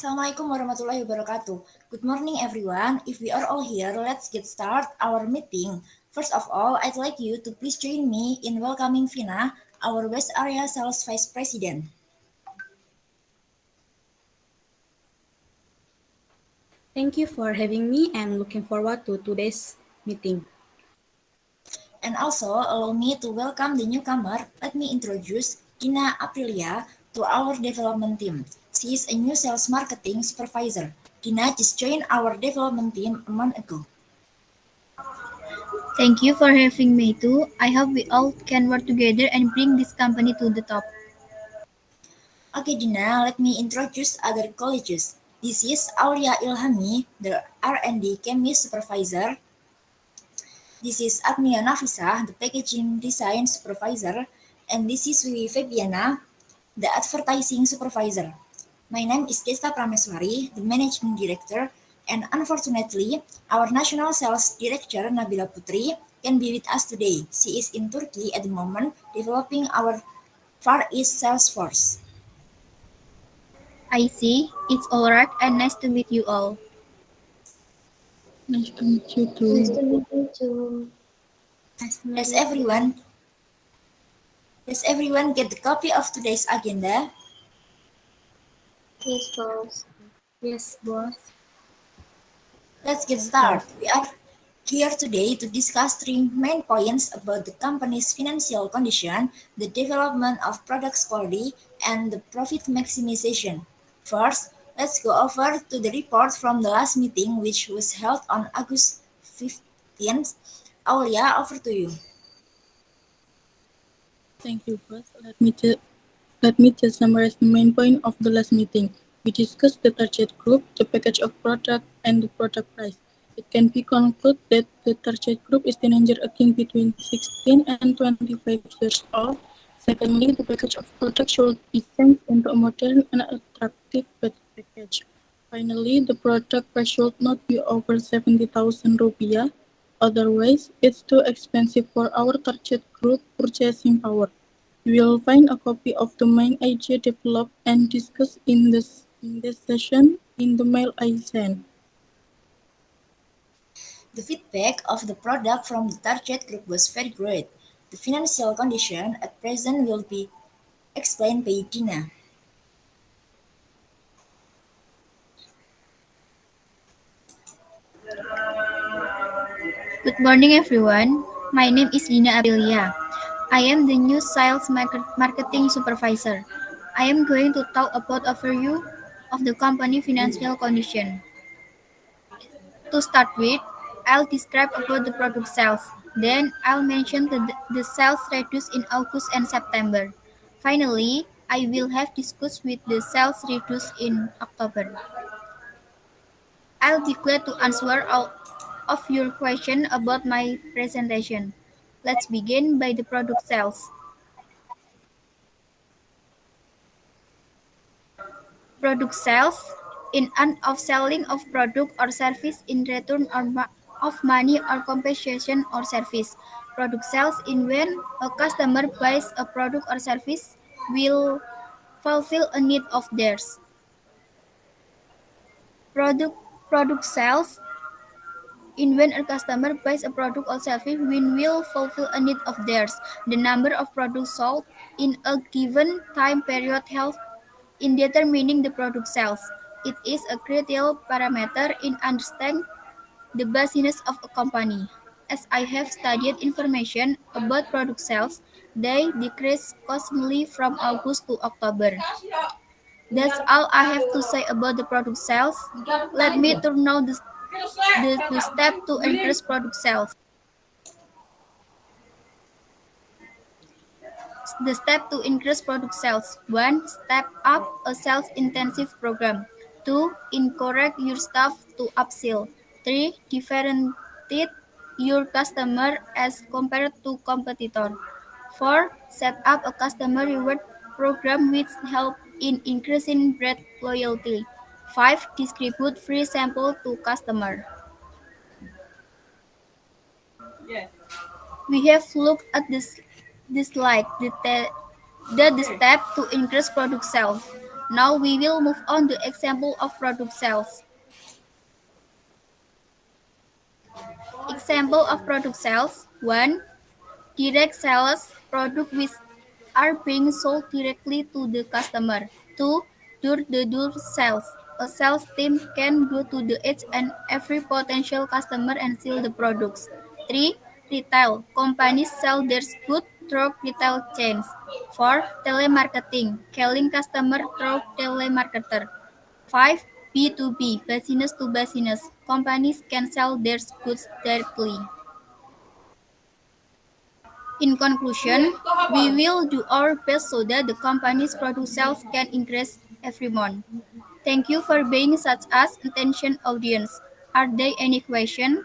Assalamualaikum warahmatullahi wabarakatuh. Good morning everyone. If we are all here, let's get start our meeting. First of all, I'd like you to please join me in welcoming Vina, our West Area Sales Vice President. Thank you for having me. I'm looking forward to today's meeting. And also, allow me to welcome the newcomer. Let me introduce Gina Aprilia to our development team. She is a new sales marketing supervisor. Gina just joined our development team a month ago. Thank you for having me too. I hope we all can work together and bring this company to the top. Okay, Gina, let me introduce other colleagues. This is Aulia Ilhami, the R&D Chemist Supervisor. This is Agnia Nafisa, the Packaging Design Supervisor. And this is Wiwi Febiana, the Advertising Supervisor. My name is Desta Prameswari, the Managing Director. And unfortunately, our National Sales Director, Nabila Putri, can be with us today. She is in Turkey at the moment, developing our Far East sales force. I see. It's alright and nice to meet you all. Nice to meet you too. Nice to meet you too. Does everyone get the copy of today's agenda? Yes, boss. Yes, boss. Let's get started. We are here today to discuss three main points about the company's financial condition, the development of products quality, and the profit maximization. First, let's go over to the report from the last meeting, which was held on August 15th. Aulia, over to you. Thank you, boss. Let me just summarize the main point of the last meeting. We discussed the target group, the package of product, and the product price. It can be concluded that the target group is teenager aging between 16 and 25 years old. Secondly, the package of product should be changed into a modern and attractive package. Finally, the product price should not be over 70,000 rupiah. Otherwise, it's too expensive for our target group purchasing power. You will find a copy of the main idea developed and discussed in this session in the mail I sent. The feedback of the product from the target group was very great. The financial condition at present will be explained by Dina. Good morning, everyone. My name is Dina Aprilia. I am the new sales marketing supervisor. I am going to talk about overview of the company financial condition. To start with, I'll describe about the product sales. Then I'll mention the sales reduced in August and September. Finally, I will have discussed with the sales reduced in October. I'll be glad to answer all of your questions about my presentation. Let's begin by the product sales. Product sales in an selling of product or service in return of money or compensation or service. Product sales in when a customer buys a product or service will fulfill a need of theirs. Product sales in when a customer buys a product or service will fulfill a need of theirs. The number of products sold in a given time period helps in determining the product sales. It is a critical parameter in understanding the business of a company. As I have studied information about product sales, they decreased constantly from August to October. That's all I have to say about the product sales. Let me turn now the step to increase product sales. The step to increase product sales. 1. Step up a sales-intensive program. 2. Encourage your staff to upsell. 3. Differentiate your customer as compared to competitor. 4. Set up a customer reward program which help in increasing brand loyalty. 5. Distribute free sample to customer. We have looked at this slide, the step to increase product sales. Now we will move on to example of product sales. Example of product sales. 1. Direct sales, product which are being sold directly to the customer. 2. Door-to-door sales. A sales team can go to the each and every potential customer and sell the products. 3. Retail. Companies sell their goods through retail chains. 4. Telemarketing. Calling customer through telemarketer. 5. B2B. Business to business. Companies can sell their goods directly. In conclusion, we will do our best so that the company's product sales can increase every month. Thank you for being such as attention audience. Are there any questions?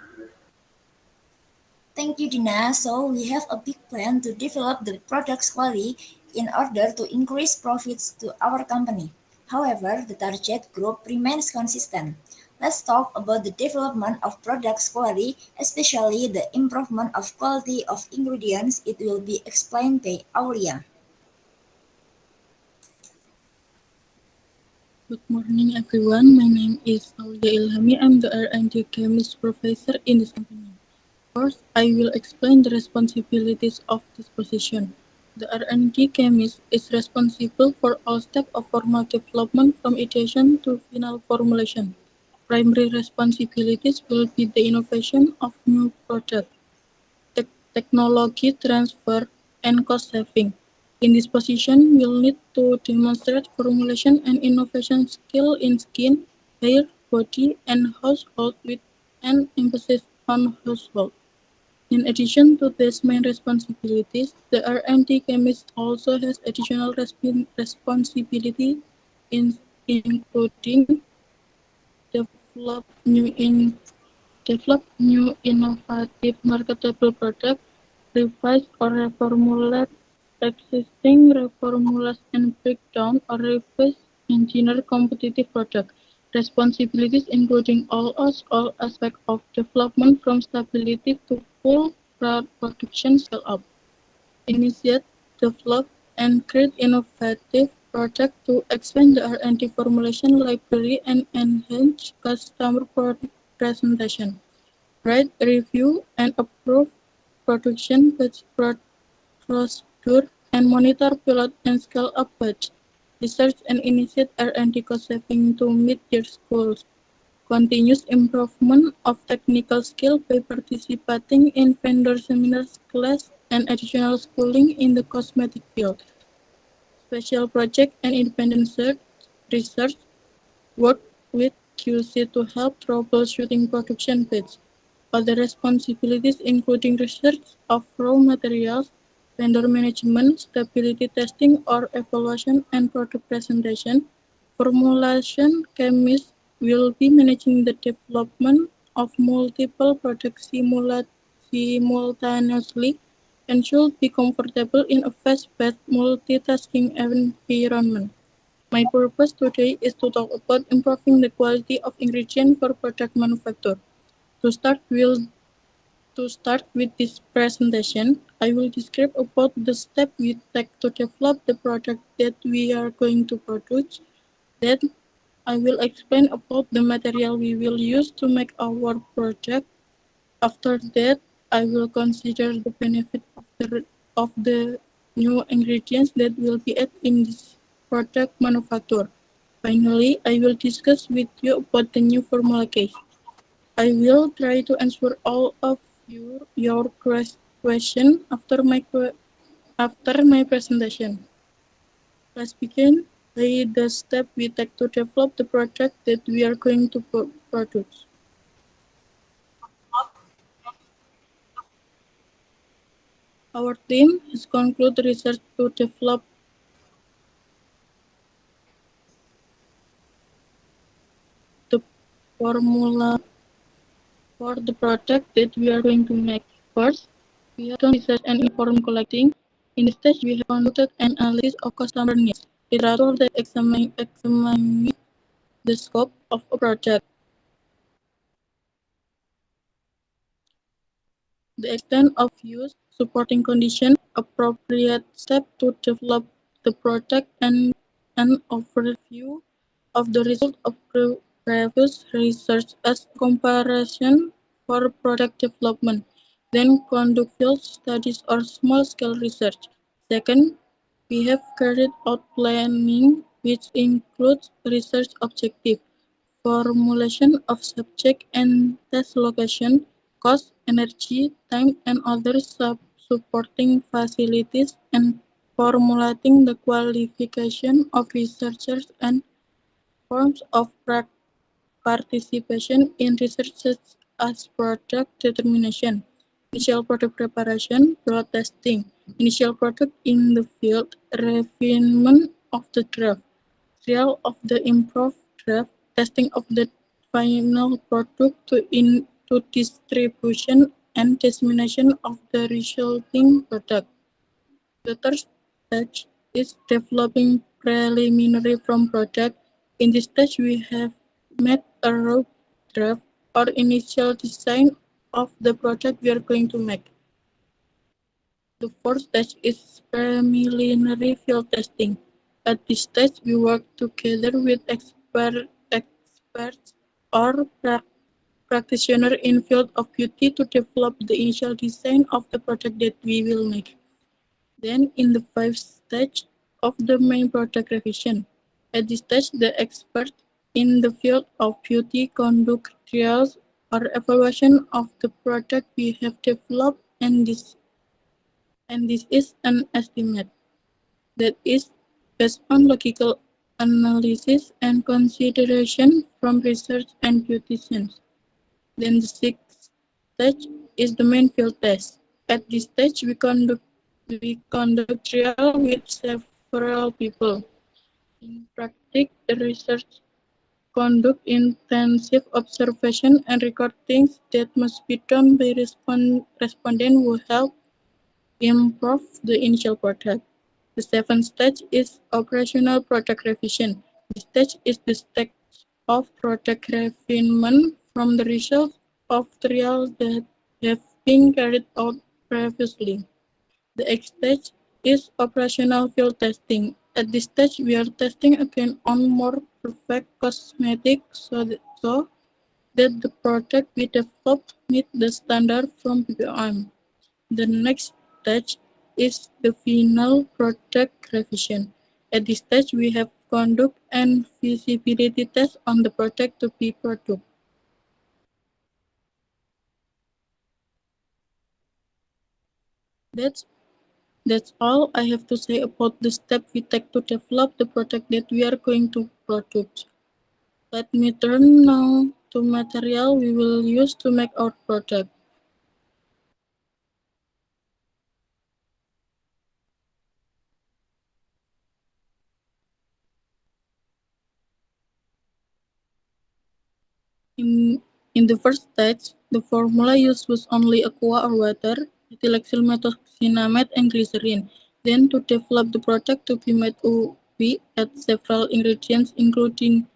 Thank you, Dina. So we have a big plan to develop the products quality in order to increase profits to our company. However, the target group remains consistent. Let's talk about the development of products quality, especially the improvement of quality of ingredients. It will be explained by Aulia. Good morning, everyone. My name is Aulia Ilhami. I'm the R&D chemist professor in this company. First, I will explain the responsibilities of this position. The R&D chemist is responsible for all steps of formal development from ideation to final formulation. Primary responsibilities will be the innovation of new product, technology transfer, and cost saving. In this position, we'll need to demonstrate formulation and innovation skill in skin, hair, body, and household with an emphasis on household. In addition to these main responsibilities, the R&D chemist also has additional responsibility including develop new innovative marketable products, revise or reformulate existing reformulas, and break down or revise engineer competitive products. Responsibilities including all aspects of development from stability to full production scale-up. Initiate, develop, and create innovative products to expand the R&D formulation library and enhance customer presentation. Write, review, and approve production batch procedure and monitor pilot and scale-up batch. Research and initiate R&D cost saving to meet their goals. Continuous improvement of technical skill by participating in vendor seminars, class, and additional schooling in the cosmetic field. Special project and independent research work with QC to help troubleshooting production batch. Other responsibilities including research of raw materials, vendor management, stability testing or evaluation, and product presentation. Formulation chemists will be managing the development of multiple products simultaneously and should be comfortable in a fast-paced multitasking environment. My purpose today is to talk about improving the quality of ingredients for product manufacture. To start with this presentation, I will describe about the steps we take to develop the product that we are going to produce. Then I will explain about the material we will use to make our product. After that, I will consider the benefit of the new ingredients that will be added in this product manufacture. Finally, I will discuss with you about the new formula case. I will try to answer all of your questions after my presentation. Let's begin by the step we take to develop the product that we are going to produce. Our team has concluded research to develop the formula for the product that we are going to make. First, we have done research and information collecting. In this stage, we have conducted an analysis of customer needs, literature that examines the scope of a project, the extent of use, supporting condition, appropriate step to develop the product, and an overview of the result of previous research as comparison for product development, then conduct field studies or small-scale research. Second, we have carried out planning, which includes research objective, formulation of subject and test location, cost, energy, time, and other supporting facilities, and formulating the qualification of researchers and forms of participation in research such as product determination, initial product preparation, broad testing, initial product in the field, refinement of the draft, trial of the improved draft, testing of the final product to distribution, and dissemination of the resulting product. The third stage is developing preliminary from product. In this stage, we have made a rough draft or initial design of the product we are going to make. The fourth stage is preliminary field testing. At this stage, we work together with experts or practitioners in field of beauty to develop the initial design of the product that we will make. Then, in the fifth stage of the main product revision, at this stage, the expert in the field of beauty conduct trials or evaluation of the product we have developed, and this is an estimate that is based on logical analysis and consideration from research and beauticians. Then the sixth stage is the main field test. At this stage, we conduct trial with several people. In practice, the research conduct intensive observation and record things that must be done by respondent who help improve the initial product. The seventh stage is operational product revision. This stage is the stage of product refinement from the results of trials that have been carried out previously. The eighth stage is operational field testing. At this stage, we are testing again on more perfect cosmetics so that the product we developed meet the standard from BPOM. The next stage is the final product revision. At this stage, we have conduct and feasibility test on the product to be produced. That's all I have to say about the step we take to develop the product that we are going to produce. Let me turn now to material we will use to make our product. In the first stage, the formula used was only aqua or water, ethyl methoxynitrate, and glycerin. Then, to develop the product to be made, we add several ingredients including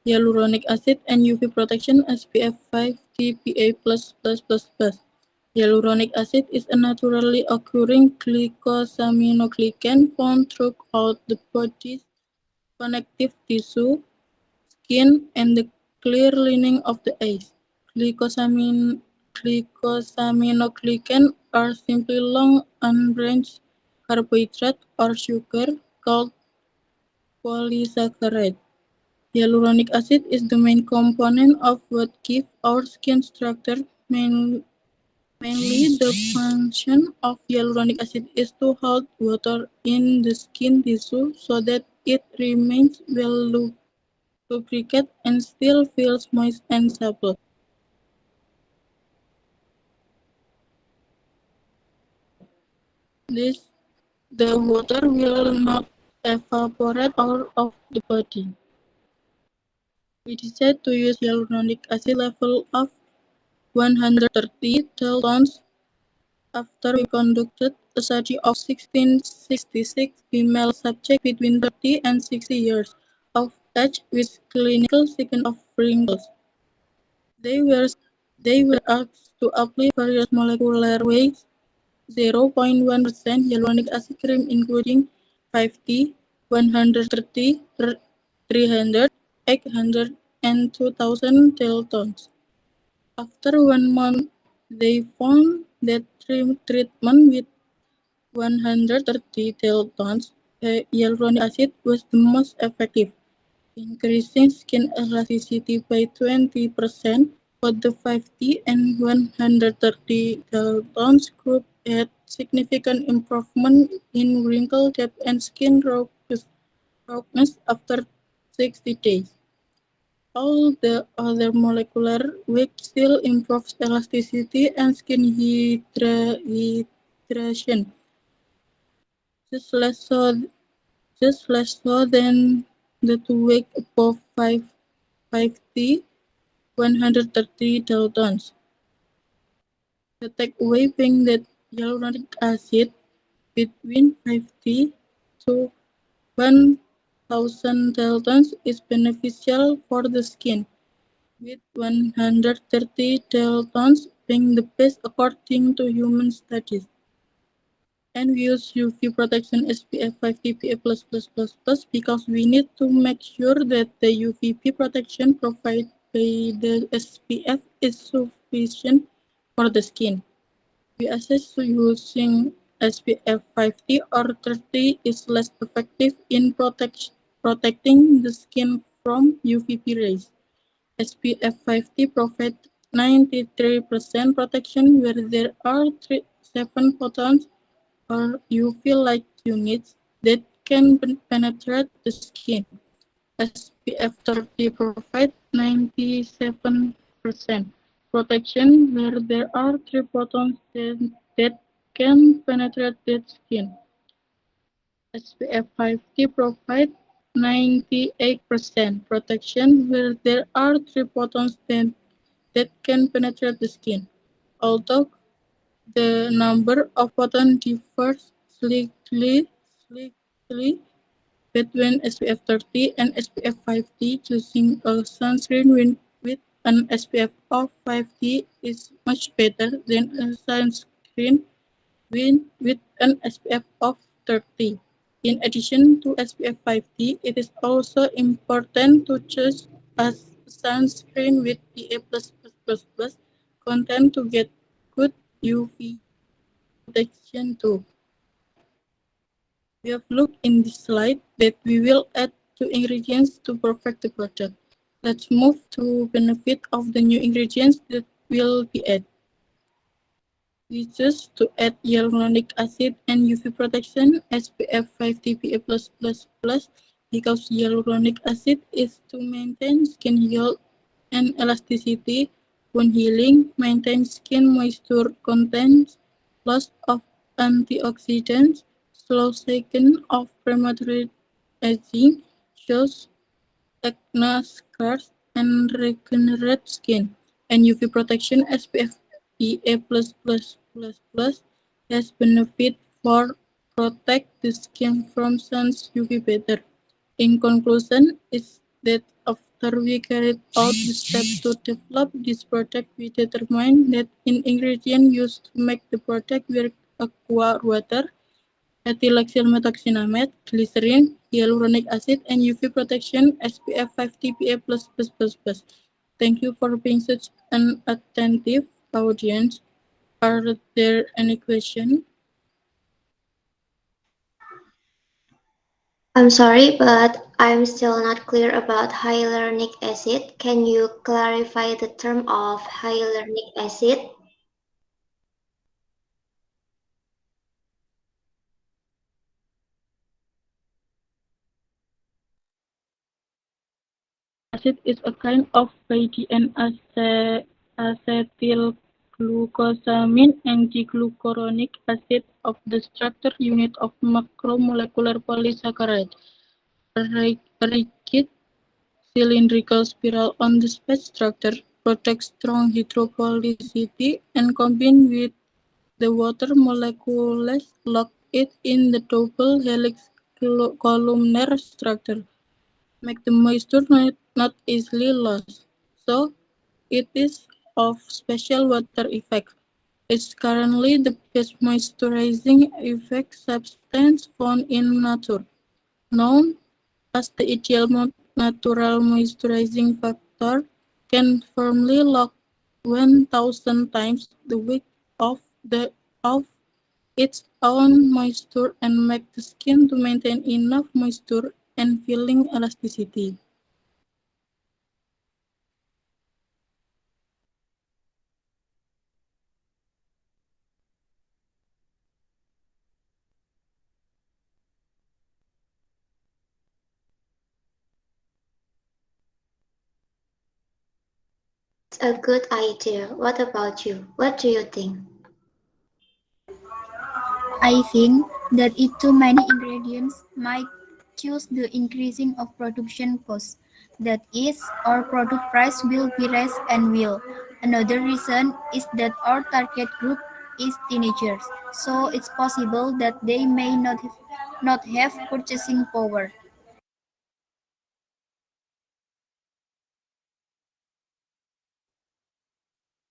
hyaluronic acid and UV protection SPF 50 PA++++. Hyaluronic acid is a naturally occurring glycosaminoglycan found throughout the body's connective tissue, skin, and the clear lining of the eyes. Glycosaminoglycan are simply long unbranched carbohydrate or sugar called polysaccharide. Hyaluronic acid is the main component of what gives our skin structure. Mainly, the function of hyaluronic acid is to hold water in the skin tissue so that it remains well lubricated and still feels moist and supple. The water will not evaporate out of the body. We decided to use hyaluronic acid level of 130 daltons after we conducted a study of 1666 female subjects between 30 and 60 years of age with clinical signs of wrinkles. They were asked to apply various molecular weights 0.1% hyaluronic acid cream including 50, 130, 300, 800, and 2,000 kilotons. After 1 month, they found that treatment with 130 kilotons hyaluronic acid was the most effective, increasing skin elasticity by 20%. Both the 50 and 130 kilotons group had significant improvement in wrinkle depth and skin roughness after 60 days. All the other molecular weight still improves elasticity and skin hydration, just less so, just less so than the two weight above 50, 130 daltons. The takeaway being that hyaluronic acid between 50 to 1,000 daltons is beneficial for the skin, with 130 daltons being the best according to human studies. And we use UV protection SPF 50 PA+++ because we need to make sure that the UVB protection provided by the SPF is sufficient for the skin. We assess using SPF 50 or 30 is less effective in protecting the skin from UVB rays. SPF 50 provides 93% protection where there are 7 photons or UV-light units that can penetrate the skin. SPF 30 provides 97% protection where there are 3 photons that can penetrate the skin. SPF 50 provides 98% protection where there are 3 photons that can penetrate the skin. Although the number of photons differs slightly between SPF 30 and SPF 50. Choosing a sunscreen with an SPF of 50 is much better than a sunscreen with an SPF of 30. In addition to SPF 50, it is also important to choose a sunscreen with PA+++ content to get good UV protection too. We have looked in this slide that we will add 2 ingredients to perfect the product. Let's move to benefit of the new ingredients that will be added. We choose to add hyaluronic acid and UV protection SPF 50 PA+++ because hyaluronic acid is to maintain skin health and elasticity, wound healing, maintain skin moisture content, loss of antioxidants, slow cycle of premature aging, shows acne scars, and regenerate skin. And UV protection SPF PA+++ has benefit for protect the skin from sun's UV better. In conclusion, is that after we carried out the steps to develop this product, we determined that in ingredient used to make the product were aqua water, ethylacyl methoxyamide, glycerin, hyaluronic acid, and UV protection SPF 50 PA+++. Thank you for being such an attentive audience. Are there any questions? I'm sorry, but I'm still not clear about hyaluronic acid. Can you clarify the term of hyaluronic acid? Acid is a kind of fatty and acetylglucosamine and glucuronic acid of the structure unit of macromolecular polysaccharide. A rigid cylindrical spiral on the space structure protects strong hydrophilicity and combined with the water molecules lock it in the double helix columnar structure, make the moisture not easily lost. So it is of special water effect. It's currently the best moisturizing effect substance found in nature. known as the ideal natural moisturizing factor, can firmly lock 1,000 times the weight of its own moisture and make the skin to maintain enough moisture and feeling elasticity. It's a good idea. What about you? What do you think? I think that if too many ingredients might cause the increasing of production costs. That is, our product price will be raised and will. Another reason is that our target group is teenagers, so it's possible that they may not have purchasing power.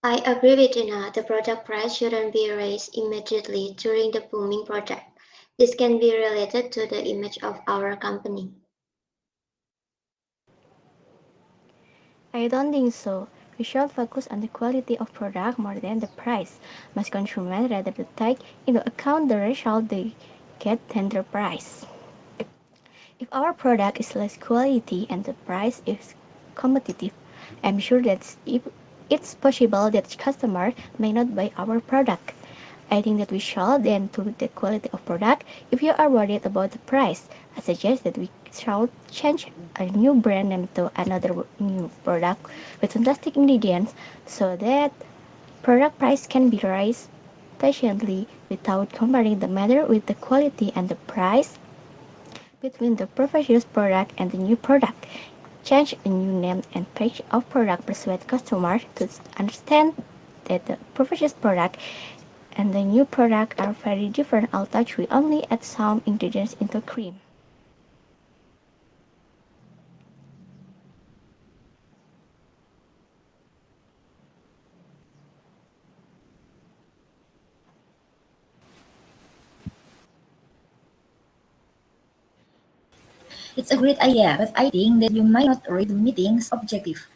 I agree with Dina. The product price shouldn't be raised immediately during the booming project. This can be related to the image of our company. I don't think so. We should focus on the quality of product more than the price. Most consumers rather take into account the result they get than the price. If our product is less quality and the price is competitive, I'm sure that if it's possible that customers may not buy our product. I think that we should then to the quality of product. If you are worried about the price, I suggest that we should change a new brand name to another new product with fantastic ingredients so that product price can be raised patiently without comparing the matter with the quality and the price between the previous product and the new product. Change a new name and page of product persuade customers to understand that the previous product and the new product are very different although we only add some ingredients into cream. It's a great idea, but I think that you might not reach the meeting's objective.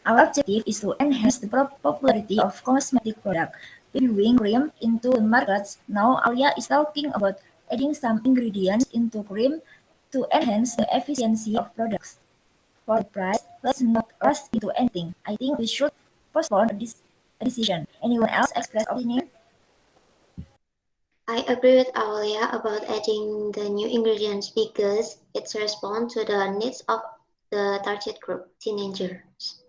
Our objective is to enhance the popularity of cosmetic products. Reviewing cream into the markets, now Alia is talking about adding some ingredients into cream to enhance the efficiency of products. For the price, let's not rush into anything. I think we should postpone this decision. Anyone else express opinion? I agree with Aulia about adding the new ingredients because it's respond to the needs of the target group, teenagers.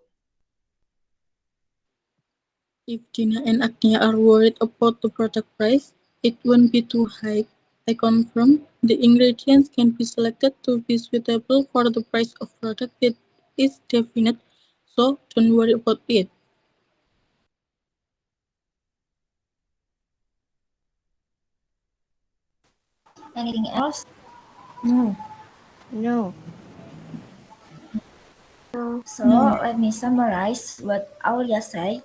If Gina and Agnia are worried about the product price, it won't be too high. I confirm the ingredients can be selected to be suitable for the price of product that is definite, so don't worry about it. Anything else? No. No, So No. let me summarize what Aulia said.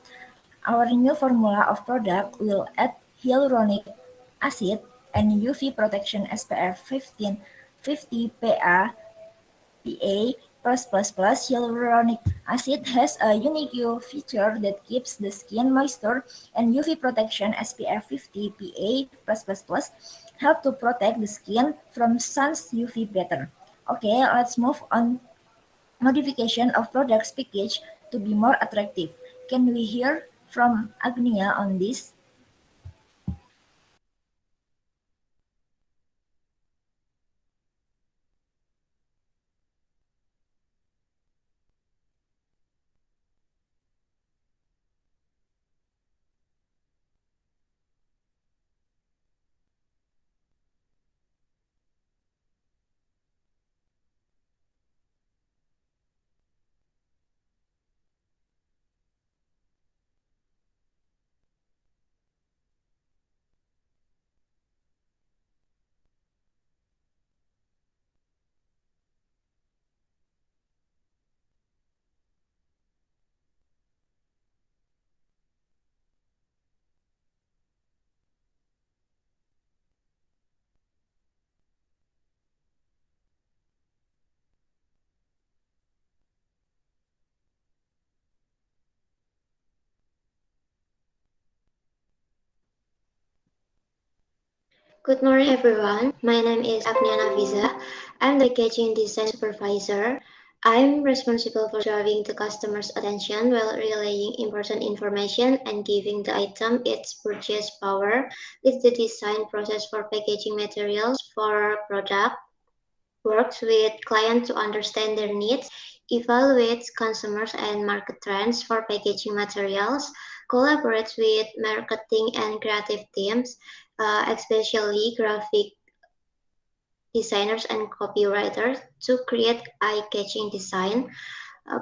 Our new formula of product will add hyaluronic acid and UV protection SPF 15 50 PA. Hyaluronic acid has a unique feature that keeps the skin moisture, and UV protection SPF 50 PA+++ help to protect the skin from sun's UV better. Okay, let's move on. Modification of products package to be more attractive. Can we hear from Agnia on this? Good morning, everyone. My name is Agnia Nafisa. I'm the packaging design supervisor. I'm responsible for driving the customer's attention while relaying important information and giving the item its purchase power. Leads the design process for packaging materials for product, works with clients to understand their needs, evaluates consumers and market trends for packaging materials, collaborates with marketing and creative teams, especially graphic designers and copywriters, to create eye-catching design,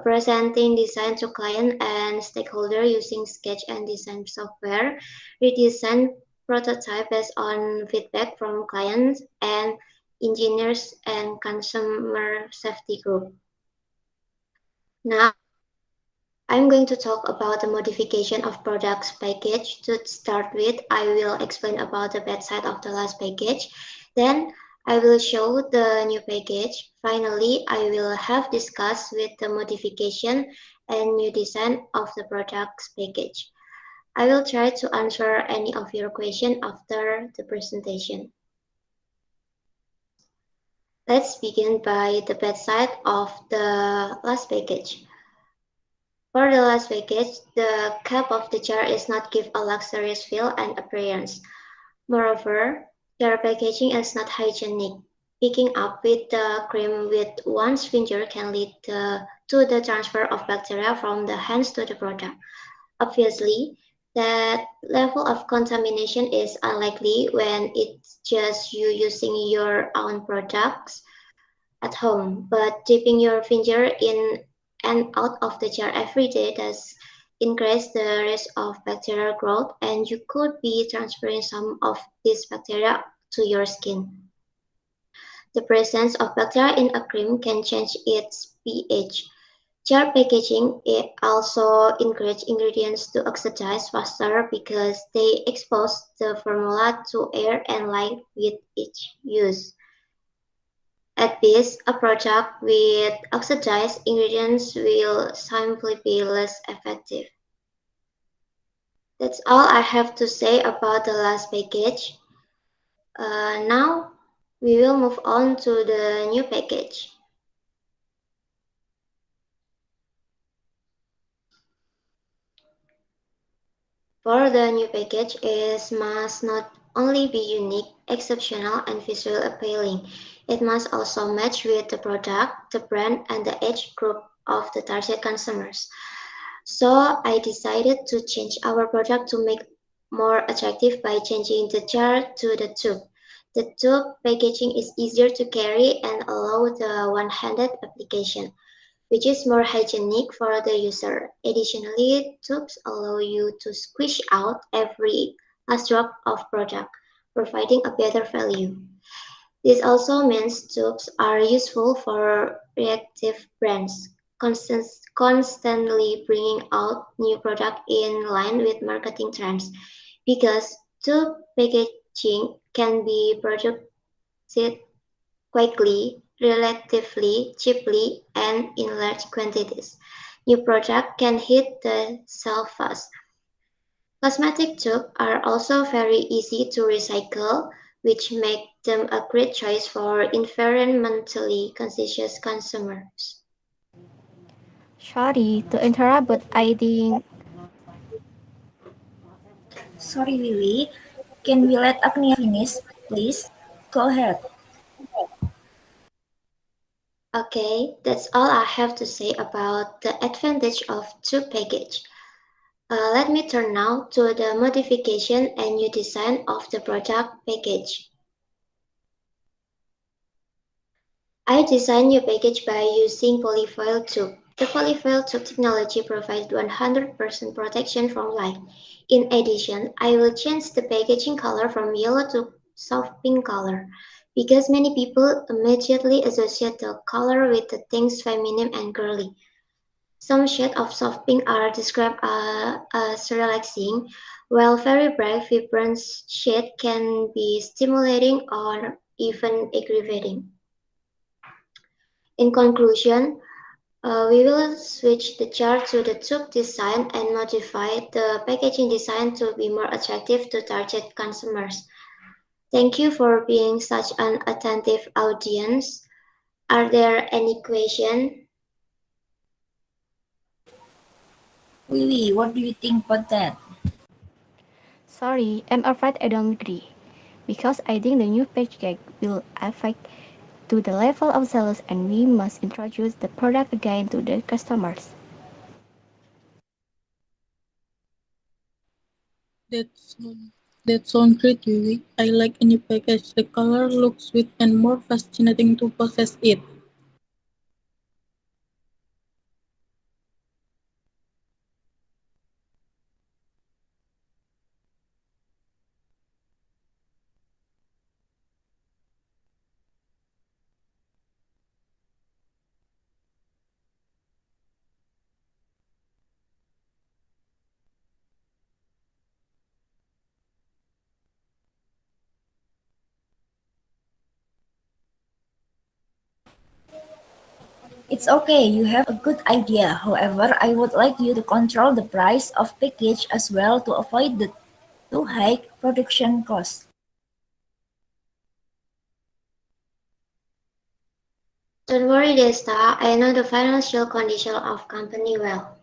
presenting design to client and stakeholder using Sketch and design software, redesign prototype based on feedback from clients and engineers and consumer safety group. Now, I'm going to talk about the modification of products package. To start with, I will explain about the bad side of the last package. Then I will show the new package. Finally, I will have discussed with the modification and new design of the products package. I will try to answer any of your questions after the presentation. Let's begin by the bad side of the last package. For the last package, the cap of the jar is not give a luxurious feel and appearance. Moreover, jar packaging is not hygienic. Picking up with the cream with one's finger can lead to the transfer of bacteria from the hands to the product. Obviously, that level of contamination is unlikely when it's just you using your own products at home, but dipping your finger in and out of the jar every day does increase the risk of bacterial growth, and you could be transferring some of these bacteria to your skin. The presence of bacteria in a cream can change its pH. Jar packaging also encourages ingredients to oxidize faster because they expose the formula to air and light with each use. At best, a product with oxidized ingredients will simply be less effective. That's all I have to say about the last package. Now we will move on to the new package. For the new package, it must not only be unique, exceptional, and visually appealing, it must also match with the product, the brand, and the age group of the target consumers. So I decided to change our product to make more attractive by changing the jar to the tube. The tube packaging is easier to carry and allow the one-handed application, which is more hygienic for the user. Additionally, tubes allow you to squish out every last drop of product, providing a better value. This also means tubes are useful for reactive brands, constantly bringing out new product in line with marketing trends, because tube packaging can be produced quickly, relatively cheaply, and in large quantities. New products can hit the shelf fast. Cosmetic tubes are also very easy to recycle, which make them a great choice for environmentally conscious consumers. Sorry to interrupt, but I think Sorry, Willy. Can we let Agnia finish, please? Go ahead. Okay, that's all I have to say about the advantage of tube package. Let me turn now to the modification and new design of the product package. I designed new package by using polyfoil tube. The polyfoil tube technology provides 100% protection from light. In addition, I will change the packaging color from yellow to soft pink color because many people immediately associate the color with the things feminine and girly. Some shades of soft pink are described as relaxing, while very bright, vibrant shade can be stimulating or even aggravating. In conclusion, we will switch the jar to the tube design and modify the packaging design to be more attractive to target consumers. Thank you for being such an attentive audience. Are there any questions? Willy, what do you think about that? Sorry, I'm afraid I don't agree. Because I think the new package will affect to the level of sales and we must introduce the product again to the customers. That's that sounds great, Yui. I like a new package. The color looks sweet and more fascinating to possess it. It's okay, you have a good idea. However, I would like you to control the price of package as well to avoid the too high production costs. Don't worry, Desta. I know the financial condition of company well.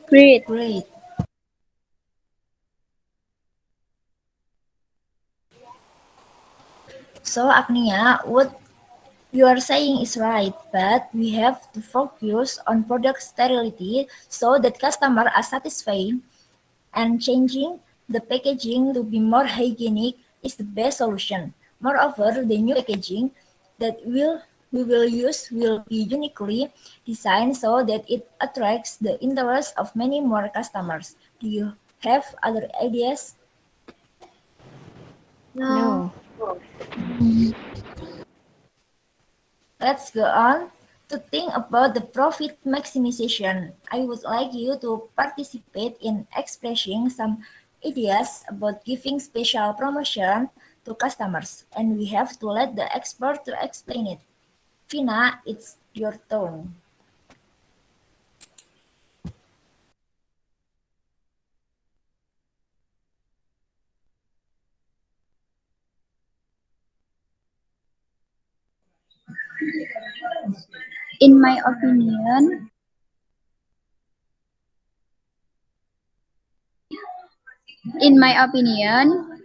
Great. Great. So, Agnia, what you are saying is right, but we have to focus on product sterility so that customers are satisfied, and changing the packaging to be more hygienic is the best solution. Moreover, the new packaging that we will use will be uniquely designed so that it attracts the interest of many more customers. Do you have other ideas? No. No, Let's go on to think about the profit maximization. I would like you to participate in expressing some ideas about giving special promotion to customers, and we have to let the expert to explain it. Vina, it's your turn. In my opinion, in my opinion,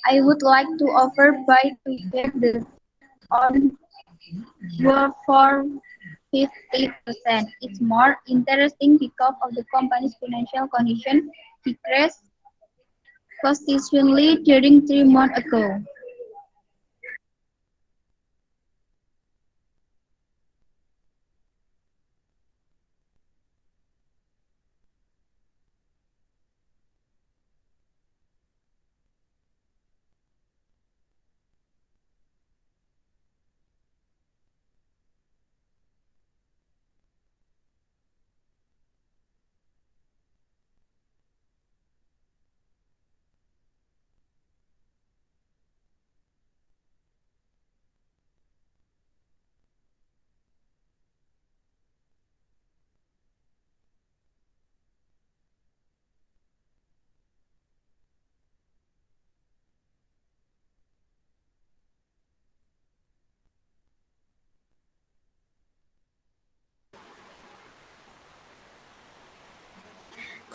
I would like to offer buy to get the on your for 50%. It's more interesting because of the company's financial condition decreased constitutionally during 3 months ago.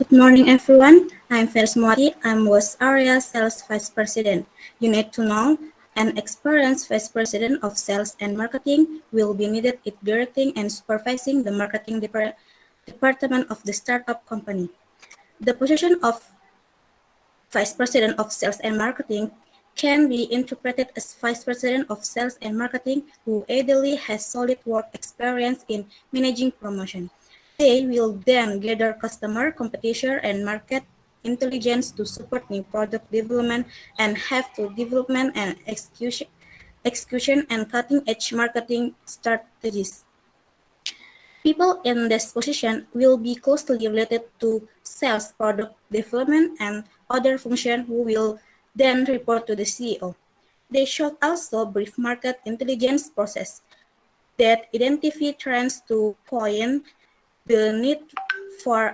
Good morning, everyone. I'm Fersmawati. I'm was Area Sales Vice President. You need to know an experienced Vice President of Sales and Marketing will be needed in directing and supervising the marketing department of the startup company. The position of Vice President of Sales and Marketing can be interpreted as Vice President of Sales and Marketing who ideally has solid work experience in managing promotion. They will then gather customer, competition, and market intelligence to support new product development and have to development and execution and cutting-edge marketing strategies. People in this position will be closely related to sales, product development, and other functions who will then report to the CEO. They should also brief market intelligence process that identify trends to point the need for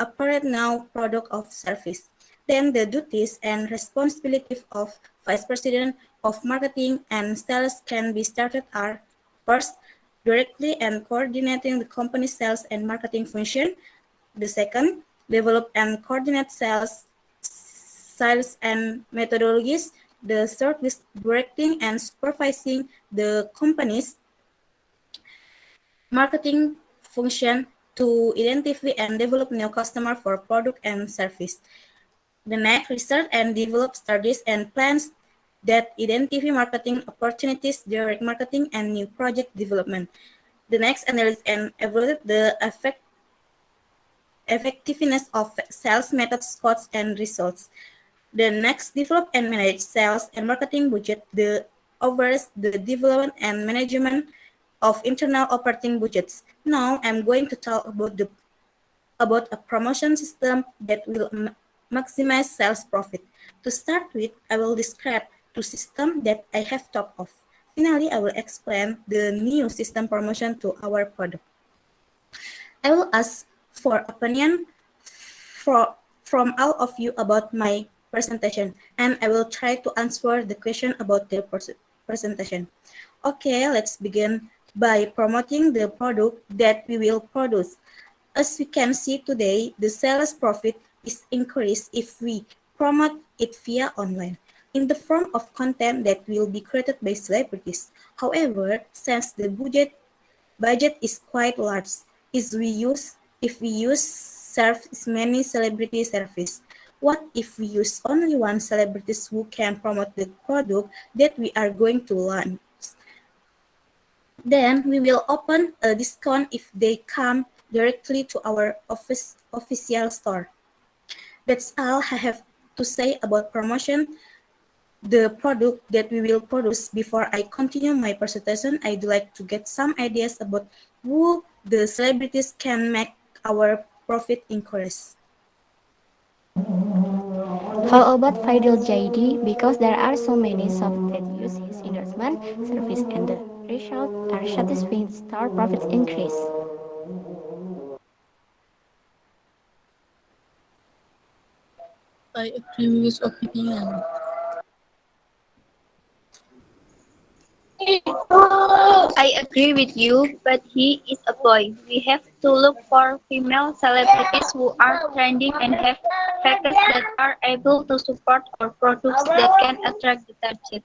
apparent now product of service. Then the duties and responsibilities of Vice President of Marketing and Sales can be started are first, directly and coordinating the company's sales and marketing function. The second, develop and coordinate sales and methodologies. The third is directing and supervising the company's marketing function to identify and develop new customer for product and service. The next, research and develop studies and plans that identify marketing opportunities, direct marketing, and new project development. The next, analyze and evaluate the effectiveness of sales methods, costs, and results. The next, develop and manage sales and marketing budget. The oversees the development and management of internal operating budgets. Now I'm going to talk about a promotion system that will maximize sales profit. To start with, I will describe two systems that I have thought of. Finally, I will explain the new system promotion to our product. I will ask for opinion from all of you about my presentation, and I will try to answer the question about the presentation. Okay, let's begin by promoting the product that we will produce. As we can see today, the sales profit is increased if we promote it via online in the form of content that will be created by celebrities. However, since the budget is quite large, if we use serve many celebrity service. What if we use only one celebrity who can promote the product that we are going to launch? Then we will open a discount if they come directly to our official store. That's all I have to say about promotion, the product that we will produce. Before I continue my presentation, I'd like to get some ideas about who the celebrities can make our profit increase. How about Fidel JD? Because there are so many shops that use his endorsement service and the results are satisfying, store profits increase. I agree with his opinion. I agree with you, but he is a boy. We have to look for female celebrities who are trending and have factors that are able to support our products that can attract the target.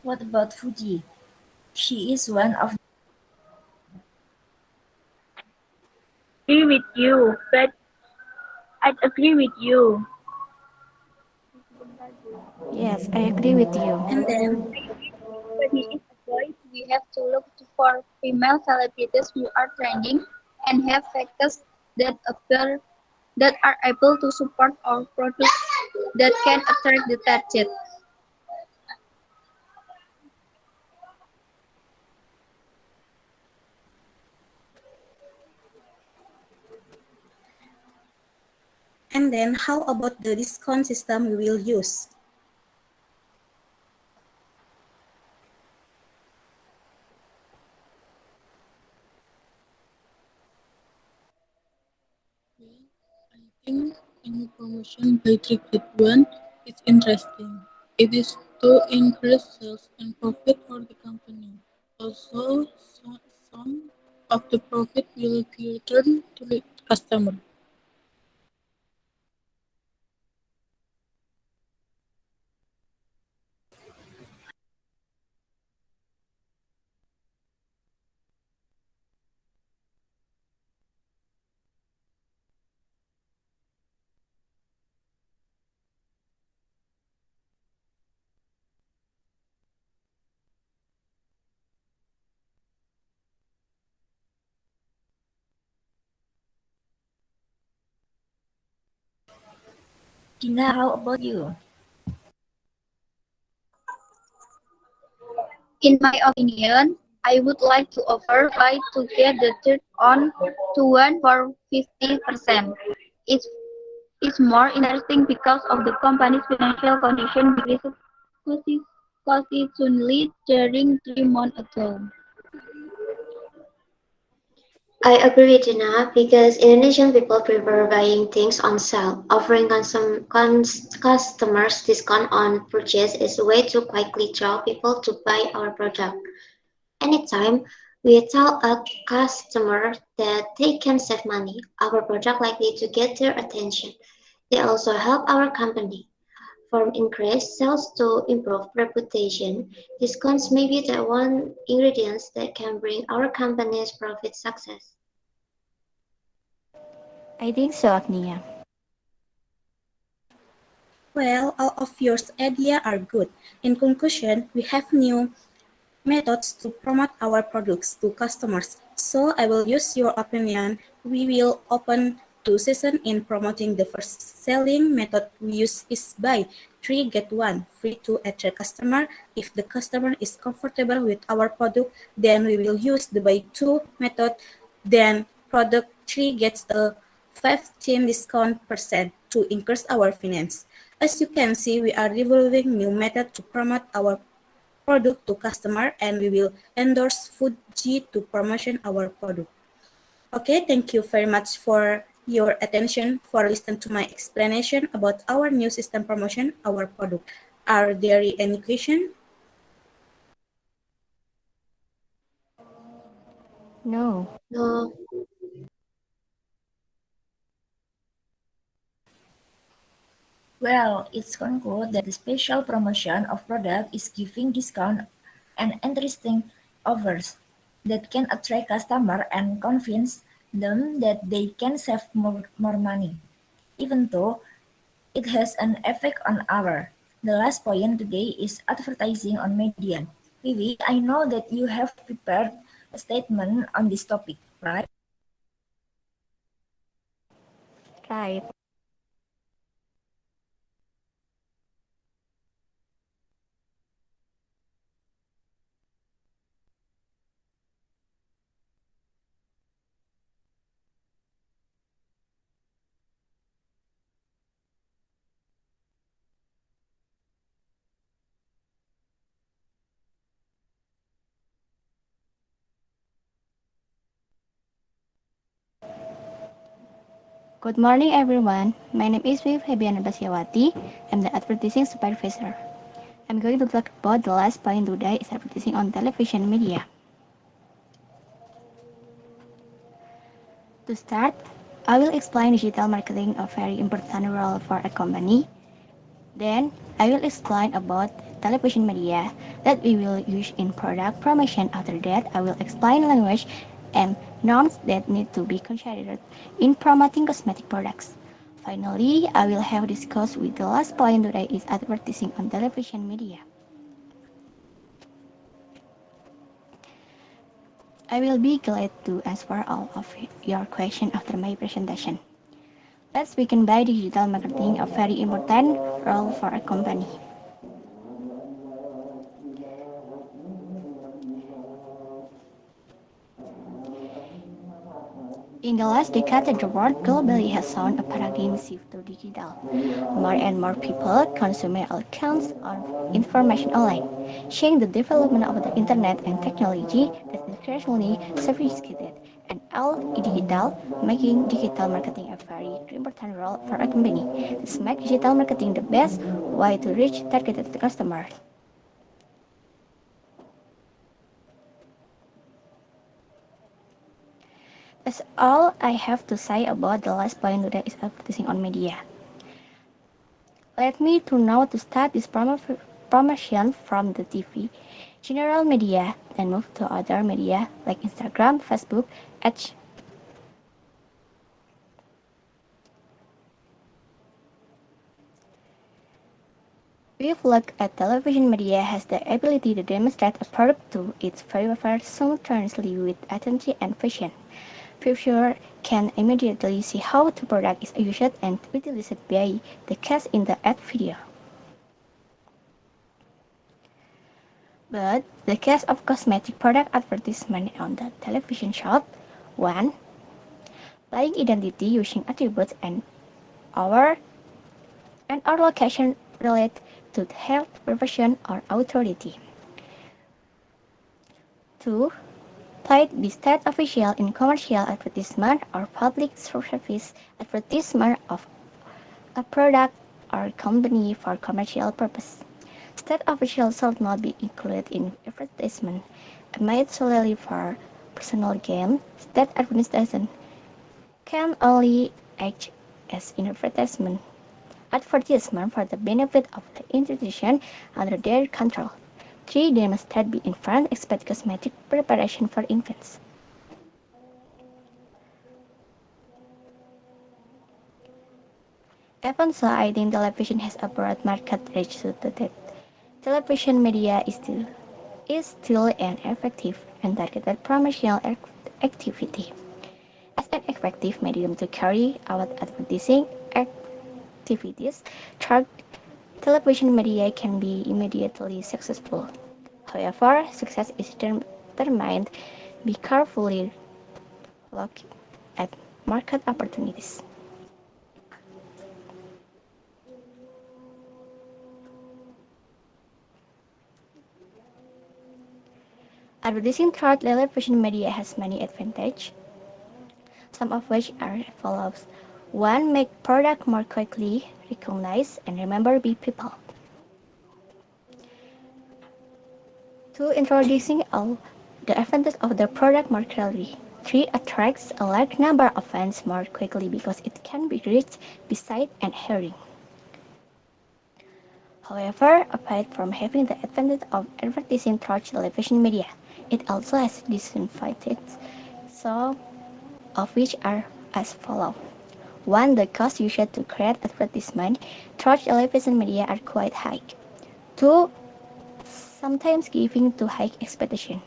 What about Fuji? She is one of Agree with you, but I agree with you. Yes, I agree with you. And then, But he is a boy. We have to look for female celebrities who are trending and have factors that are able to support our products that can attract the target. how about the discount system we will use? I think any promotion by Trigger One is interesting. It is to increase sales and profit for the company. Also, some of the profit will be returned to the customer. Tina. How about you? In my opinion, I would like to offer buy to get the third on to one for 50%. If is more interesting because of the company's financial condition decreased consistently during 3 months ago. I agree with Dina because Indonesian people prefer buying things on sale. Offering customers discount on purchase is a way to quickly draw people to buy our product. Anytime we tell a customer that they can save money, our product likely to get their attention. They also help our company. From increased sales to improved reputation, discounts may be the one ingredient that can bring our company's profit success. I think so, Agnia. Well, all of your ideas are good. In conclusion, we have new methods to promote our products to customers. So I will use your opinion. We will open 2 sessions in promoting the first selling method we use is buy 3 get 1 free to attract customer. If the customer is comfortable with our product, then we will use the buy 2 method. Then product 3 gets a 15 discount percent to increase our finance. As you can see, we are developing new method to promote our product to customer and we will endorse Fuji to promotion our product. Okay, thank you very much for your attention for listening to my explanation about our new system promotion our product. Are there any questions? No. No, Well, it's concluded that the special promotion of product is giving discount and interesting offers that can attract customer and convince them that they can save more money. Even though it has an effect on our. The last point today is advertising on media. Vivi, I know that you have prepared a statement on this topic, right? Right. Good morning, everyone. My name is Viv Hebiana Basyawati. I'm the advertising supervisor. I'm going to talk about the last point today is advertising on television media. To start, I will explain digital marketing a very important role for a company. Then, I will explain about television media that we will use in product promotion. After that, I will explain language and norms that need to be considered in promoting cosmetic products. Finally, I will have discussed with the last point today is advertising on television media. I will be glad to answer all of your questions after my presentation. Let's begin by digital marketing, a very important role for a company. In the last decade, the world globally has shown a paradigm shift to digital. More and more people consume all kinds of information online, showing the development of the internet and technology that is increasingly sophisticated and all digital, making digital marketing a very important role for a company. This makes digital marketing the best way to reach targeted customers. That's all I have to say about the last point today is advertising on media. Let me to now to start this promotion from the TV, general media, then move to other media like Instagram, Facebook, etc. We've looked at television media has the ability to demonstrate a product to its viewers simultaneously with attention and fashion. Viewer can immediately see how the product is used and utilized by the cast in the ad video. But the case of cosmetic product advertisement on the television showed 1. Buying identity using attributes and hour, and or location related to health profession or authority. 2. Played by state official in commercial advertisement or public service advertisement of a product or company for commercial purpose. State officials should not be included in advertisement made solely for personal gain. State administration can only act as an advertisement for the benefit of the institution under their control. 3. They must be infant expect cosmetic preparation for infants. Even so, I think television has a broad market reach to that. Television media is still an effective and targeted promotional activity. As an effective medium to carry out advertising activities, television media can be immediately successful. However, success is determined by carefully looking at market opportunities. Advertising through television media has many advantages, some of which are as follows. 1. Make product more quickly recognized and remembered by people. 2. Introducing all the advantages of the product more clearly. 3. Attracts a large number of fans more quickly because it can be reached by sight and hearing. However, apart from having the advantage of advertising through television media, it also has disadvantages, some of which are as follows. 1. The costs used to create advertisement through television media are quite high. 2. Sometimes giving too high expectation.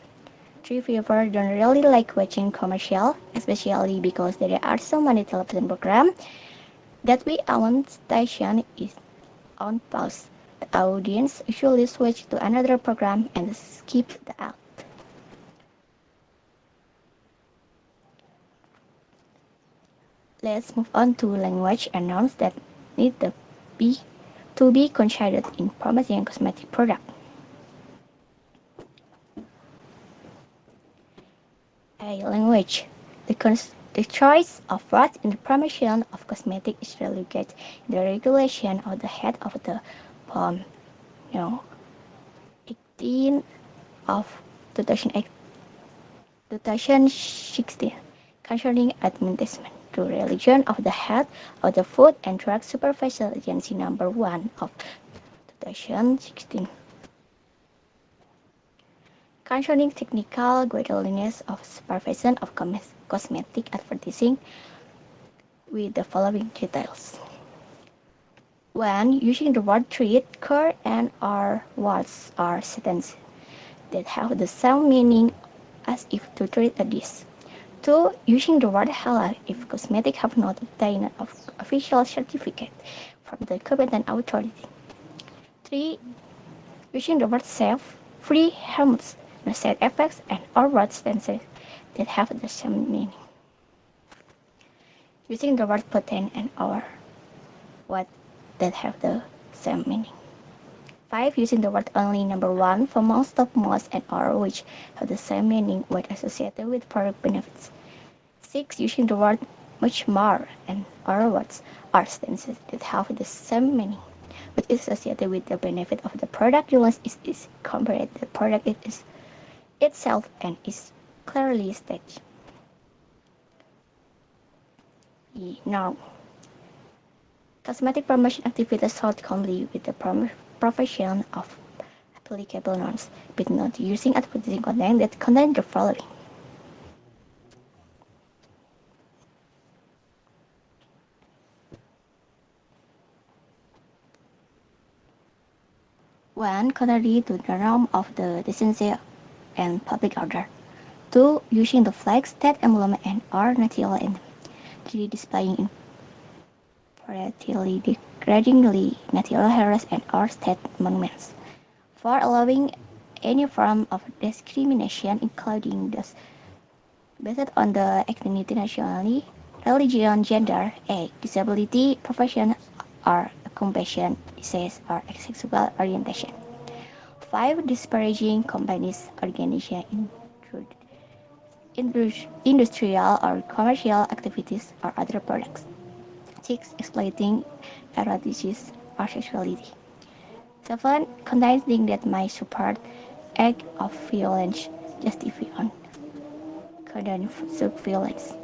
3. People don't really like watching commercial, especially because there are so many television programs that we own station is on pause. The audience usually switch to another program and skip the ad. Let's move on to language and nouns that need to be considered in promoting cosmetic product. A. Language. The choice of words in the promotion of cosmetic is relegated in the regulation of the head of the POM No. 18 of 2016 concerning advertisement to religion of the head of the Food and Drug Supervision Agency number 1 of 2016 concerning technical guidelines of supervision of cosmetic advertising with the following details. 1. Using the word treat, cure, and or words or sentences that have the same meaning as if to treat a disease. 2. Using the word halal if cosmetics have not obtained an official certificate from the competent authority. 3. Using the word safe, free, harmless, no side effects, and or word sentences that have the same meaning. Using the word potent and or what that have the same meaning. 5. Using the word only number 1 for most of most and or which have the same meaning when associated with product benefits. 6. Using the word much more and or words or sentences that have the same meaning which is associated with the benefit of the product unless it is compared the product it is itself and is clearly stated. Now, cosmetic promotion activities should comply with the profession of applicable norms, but not using advertising content that contain the following. One, contrary to the norm of the decency and public order. 2. Using the flag, state emblem, and or national anthem. 3. Displaying inappropriately degradingly natural heroes and or state monuments. 4. Allowing any form of discrimination, including those based on the ethnicity, nationality, religion, gender, age, disability, profession or occupation, disease, or sexual orientation. 5. Disparaging companies, organization, industrial or commercial activities or other products. 6. Exploiting eroticism or sexuality. 7. Contending that my support act of violence justify on condemn violence.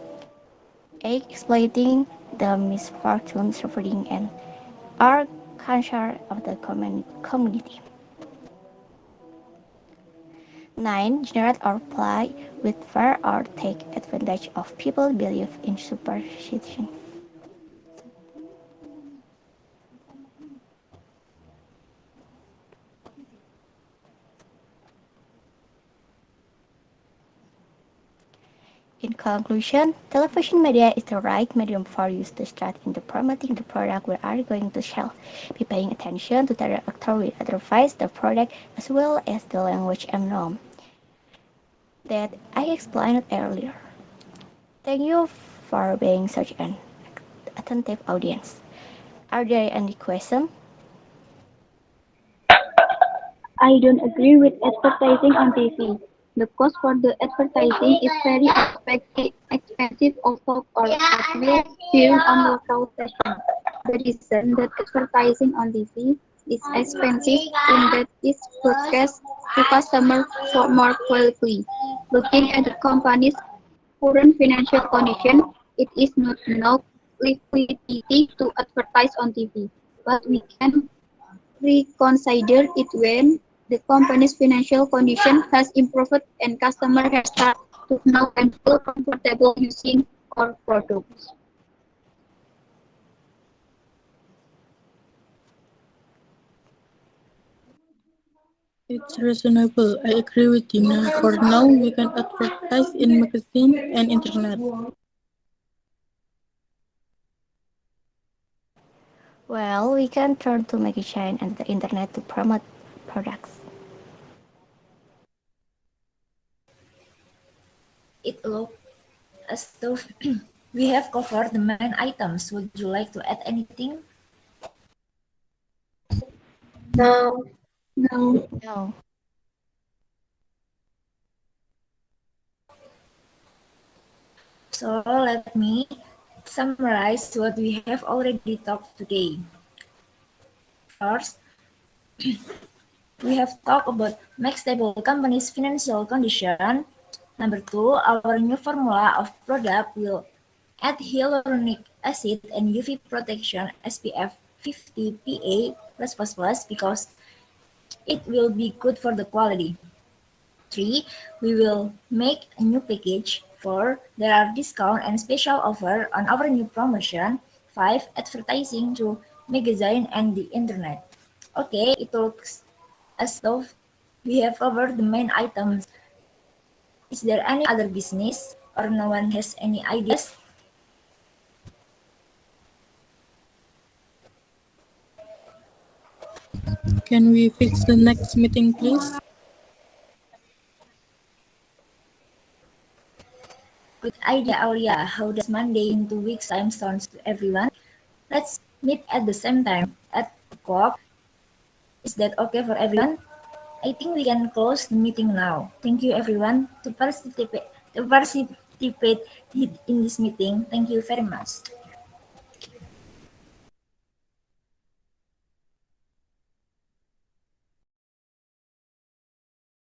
8. Exploiting the misfortune, suffering, and or cancer of the community. 9. Generate or play with fear or take advantage of people's belief in superstition. In conclusion, television media is the right medium for you to start into promoting the product we are going to sell. Be paying attention to the actor will advertise the product as well as the language and norm that I explained earlier. Thank you for being such an attentive audience. Are there any questions? I don't agree with advertising on TV. The cost for the advertising is very expensive also or as will film on local station. The reason that advertising on TV is expensive in that it's broadcast to customers for more quickly. Looking at the company's current financial condition, it is not enough liquidity to advertise on TV. But we can reconsider it when the company's financial condition has improved and customers have started to know and feel comfortable using our products. It's reasonable. I agree with Dina. For now, we can advertise in magazine and internet. Well, we can turn to magazine and the internet to promote products. It looks as though we have covered the main items. Would you like to add anything? No. No. So let me summarize what we have already talked today. First, we have talked about make stable company's financial condition. Number 2, our new formula of product will add hyaluronic acid and UV protection SPF 50 PA+++ because it will be good for the quality. 3, we will make a new package. 4, there are discount and special offer on our new promotion. 5, advertising to magazine and the internet. Okay, it looks as though we have covered the main items. Is there any other business or no one has any ideas? Can we fix the next meeting, please? Good idea, Aulia. How does Monday in 2 weeks time sounds to everyone? Let's meet at the same time at 2 o'clock. Is that okay for everyone? I think we can close the meeting now. Thank you everyone to participate in this meeting. Thank you very much.